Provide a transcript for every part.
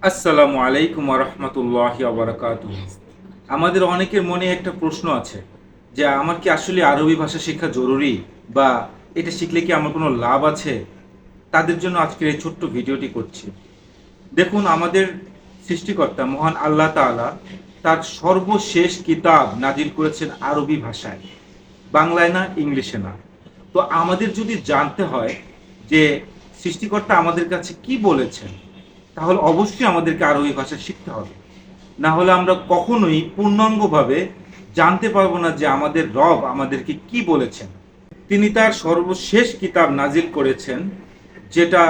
আসসালামু আলাইকুম রহমতুল্লাহি বারাকাতুহ। আমাদের অনেকের মনে একটা প্রশ্ন আছে যে আমার কি আসলে আরবি ভাষা শেখা জরুরি, বা এটা শিখলে কি আমার কোনো লাভ আছে। তাদের জন্য আজকের এই ছোট্ট ভিডিওটি করছি। দেখুন, আমাদের সৃষ্টিকর্তা মহান আল্লাহ তাআলা তার সর্বশেষ কিতাব নাজিল করেছেন আরবি ভাষায়, বাংলায় না, ইংলিশে না। তো আমাদের যদি জানতে হয় যে সৃষ্টিকর্তা আমাদের কাছে কি বলেছেন, তাহলে অবশ্যই আমাদেরকে আরবি ভাষা শিখতে হবে। না হলে আমরা কখনোই পূর্ণাঙ্গভাবে জানতে পারবো না যে আমাদের রব আমাদেরকে কি বলেছেন। তিনি তার সর্বশেষ কিতাব নাজিল করেছেন, যেটা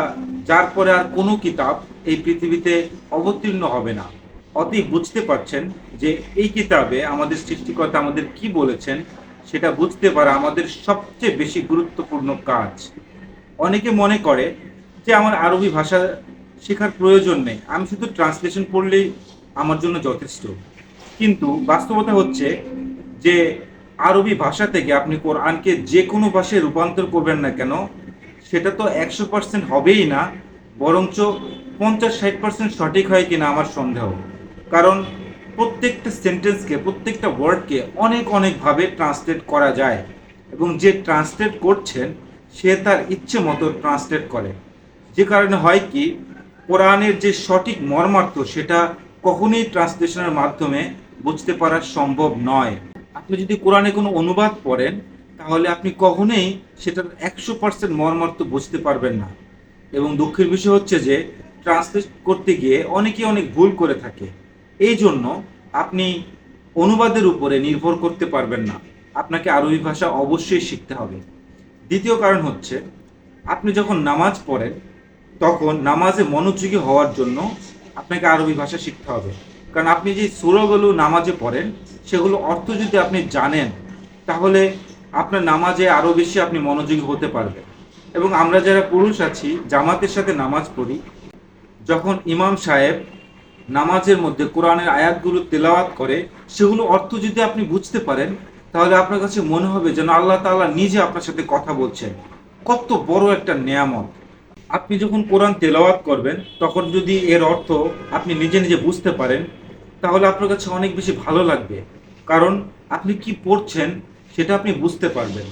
যার পরে আর কোনো কিতাব এই পৃথিবীতে অবতীর্ণ হবে না। অতএব বুঝতে পারছেন যে এই কিতাবে আমাদের সৃষ্টিকর্তা আমাদের কি বলেছেন সেটা বুঝতে পারা আমাদের সবচেয়ে বেশি গুরুত্বপূর্ণ কাজ। অনেকে মনে করে যে আমার আরবি ভাষা শেখার প্রয়োজন নেই, আমি শুধু ট্রান্সলেশন পড়লেই আমার জন্য যথেষ্ট। কিন্তু বাস্তবতা হচ্ছে যে আরবি ভাষা থেকে আপনি কোরআনকে যে কোনো ভাষায় রূপান্তর করবেন না কেন, সেটা তো 100% হবেই না, বরঞ্চ 50-60% সঠিক হয় কিনা আমার সন্দেহ। কারণ প্রত্যেকটা সেন্টেন্সকে, প্রত্যেকটা ওয়ার্ডকে অনেক অনেকভাবে ট্রান্সলেট করা যায়, এবং যে ট্রান্সলেট করছেন সে তার ইচ্ছে মতো ট্রান্সলেট করে। যে কারণে হয় কি, কোরআনের যে সঠিক মর্মার্থ সেটা কখনোই ট্রান্সলেশনের মাধ্যমে বুঝতে পারা সম্ভব নয়। আপনি যদি কোরআনে কোনো অনুবাদ পড়েন, তাহলে আপনি কখনোই সেটার 100% মর্মার্থ বুঝতে পারবেন না। এবং দুঃখের বিষয় হচ্ছে যে ট্রান্সলেট করতে গিয়ে অনেকেই অনেক ভুল করে থাকে। এই জন্য আপনি অনুবাদের উপরে নির্ভর করতে পারবেন না, আপনাকে আরবি ভাষা অবশ্যই শিখতে হবে। দ্বিতীয় কারণ হচ্ছে, আপনি যখন নামাজ পড়েন তখন নামাজে মনোযোগী হওয়ার জন্য আপনাকে আরবি ভাষা শিখতে হবে। কারণ আপনি যে সূরাগুলো নামাজে পড়েন সেগুলো অর্থ যদি আপনি জানেন, তাহলে আপনার নামাজে আরও বেশি আপনি মনোযোগী হতে পারবেন। এবং আমরা যারা পুরুষ আছি, জামাতের সাথে নামাজ পড়ি, যখন ইমাম সাহেব নামাজের মধ্যে কোরআনের আয়াতগুলো তেলাওয়াত করে, সেগুলো অর্থ যদি আপনি বুঝতে পারেন, তাহলে আপনার কাছে মনে হবে যেন আল্লাহ তাআলা নিজে আপনার সাথে কথা বলছেন। কত বড় একটা নেয়ামত! আপনি যখন কোরআন তেলাওয়াত করবেন, তখন যদি এর অর্থ আপনি নিজে নিজে বুঝতে পারেন, তাহলে আপনার কাছে অনেক বেশি ভালো লাগবে। কারণ আপনি কি পড়ছেন সেটা আপনি বুঝতে পারবেন।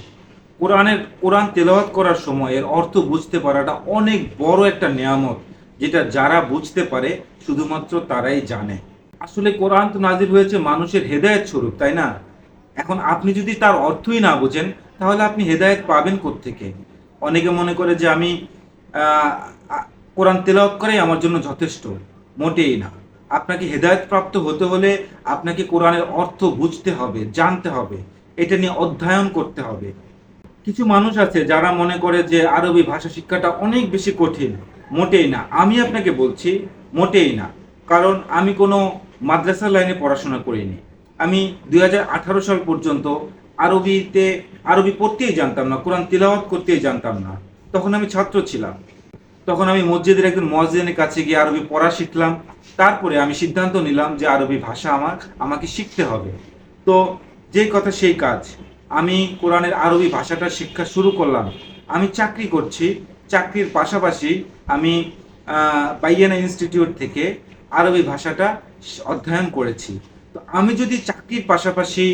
কোরআন তেলাওয়াত করার সময় এর অর্থ বুঝতে পারাটা অনেক বড় একটা নেয়ামত, যেটা যারা বুঝতে পারে শুধুমাত্র তারাই জানে। আসলে কোরআন তো নাজিল হয়েছে মানুষের হেদায়েত স্বরূপ, তাই না? এখন আপনি যদি তার অর্থই না বুঝেন, তাহলে আপনি হেদায়েত পাবেন কোত্থেকে? অনেকে মনে করে যে আমি আহ, আ- কোরআন তেলাওয়াত করাই আমার জন্য যথেষ্ট। মোটেই না। আপনাকে হেদায়েত প্রাপ্ত হতে হলে আপনাকে কোরআনের অর্থ বুঝতে হবে, জানতে হবে, এটা নিয়ে অধ্যয়ন করতে হবে। কিছু মানুষ আছে যারা মনে করে যে আরবি ভাষা শিক্ষাটা অনেক বেশি কঠিন। মোটেই না, আমি আপনাকে বলছি, মোটেই না। কারণ আমি কোনো মাদ্রাসা লাইনে পড়াশোনা করিনি। আমি 2018 সাল পর্যন্ত আরবিতে আরবি পড়তেই জানতাম না, কোরআন তিলাওয়াত করতেই জানতাম না। তখন আমি ছাত্র ছিলাম। তখন আমি মসজিদের একজন মুয়াজ্জিনের কাছে গিয়ে আরবি পড়া শিখলাম। তারপরে আমি সিদ্ধান্ত নিলাম যে আরবি ভাষা আমাকে শিখতে হবে। তো যেই কথা সেই কাজ, আমি কোরআনের আরবি ভাষাটা শিক্ষা শুরু করলাম। আমি চাকরি করছি, চাকরির পাশাপাশি আমি বাইয়ানা ইনস্টিটিউট থেকে আরবি ভাষাটা অধ্যয়ন করেছি। তো আমি যদি চাকরির পাশাপাশি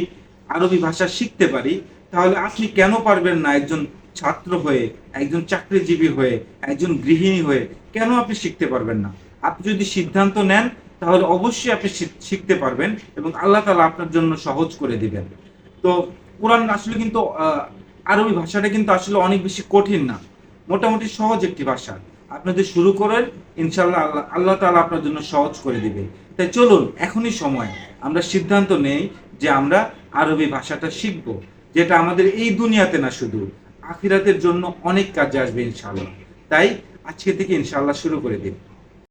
আরবি ভাষা শিখতে পারি, তাহলে আপনি কেন পারবেন না? একজন ছাত্র হয়ে, একজন চাকরিজীবী হয়ে, একজন গৃহিণী হয়ে কেন আপনি শিখতে পারবেন না? আপনি যদি সিদ্ধান্ত নেন, তাহলে অবশ্যই আপনি শিখতে পারবেন, এবং আল্লাহ তাআলা আপনার জন্য সহজ করে দিবেন। তো কোরআন আসলে কিন্তু আরবি ভাষাটা কিন্তু আসলে অনেক বেশি কঠিন না, মোটামুটি সহজ একটি ভাষা। আপনি যদি শুরু করেন, ইনশাআল্লাহ আল্লাহ তাআলা আপনার জন্য সহজ করে দিবে। তাই চলুন, এখনই সময়, আমরা সিদ্ধান্ত নেই যে আমরা আরবি ভাষাটা শিখব, যেটা আমাদের এই দুনিয়াতে না, শুধু আখিরাতের জন্য অনেক কাজে আসবে ইনশাআল্লাহ। তাই আজকে থেকে ইনশাআল্লাহ শুরু করে দিন।